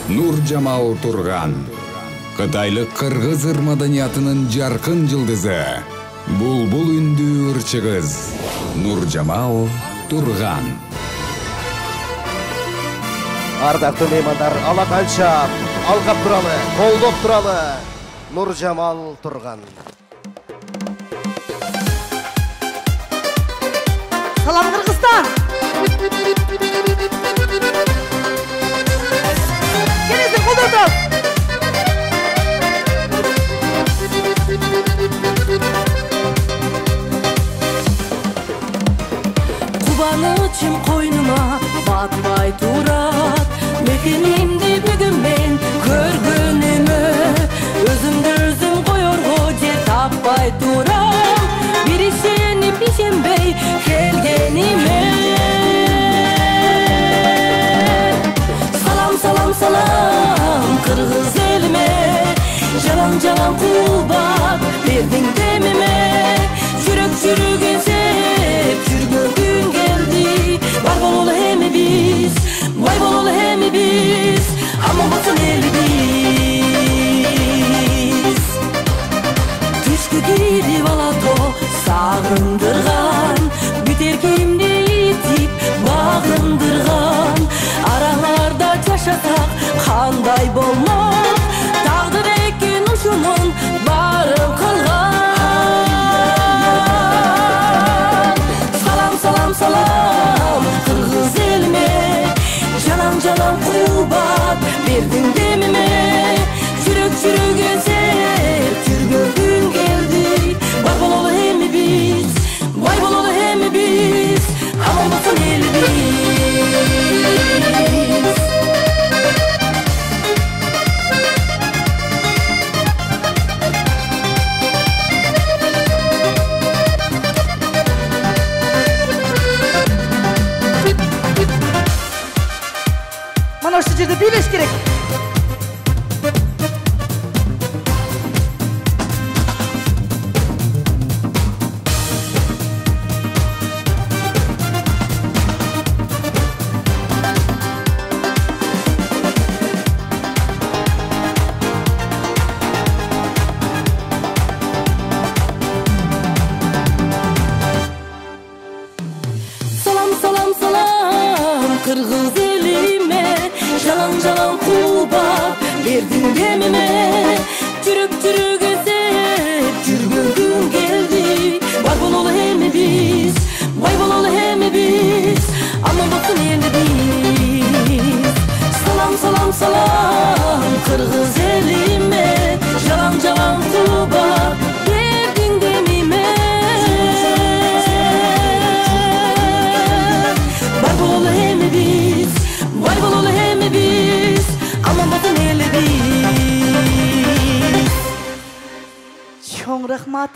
Нуржамал Турган. Кытайлык кыргыз ыр маданиятынын жаркын жылдызы. Булбул үндүү ырчыгыз. Нуржамал Турган. Ардактуу меймандар, ала канча алгап туралы, колдоп туралы. Нуржамал Турган. Салам Кыргызстан. Келесиң колдотоп. Кубанычым койнума батпай турат. Мекенимди бүгүн мен көргөнүмө. Өзүмдү өзүм коерго жер таппай турам. Бир ишенип ишенбей келгениме. Салам салам салам кыргыз элиме. Жалаң жалаң кулбат бердиң демиме. Жүрөк жүрөгөн сеп жүргөн күн келди. Бар бололу эми биз, бай бололу эми биз. Аман болсун элибиз. Түшкү кирип алато сагындырган. Бүтер кийимди итип багындырган. Араларда жашасак кандай болмок. Тагдыр экен ушунун барын кылган. Салам салам салам кыргыз элиме. Жалаң жалаң кулбат бердиң демиме. Жүрөк жүрөгөн сеп жүргөн күн келди. Бар бололу эми биз, бай бололу эми биз. Аман болсун элибиз. Mana şu жерде бийлеш керек. Salam salam salam kırgız elime. Жалаң жалаң кулбат бердиң демиме. Жүрөк жүрөгөн сеп жүргөн күн келди. Бар бололу эми биз, бай бололу эми биз. Аман болсун элибиз. Салам салам салам кыргыз элиме. Жалаң жалаң кулбат бердиң демиме. Бар бололу эми биз, бай бололу эми биз. Аман болсун элибиз. Чоң рахмат.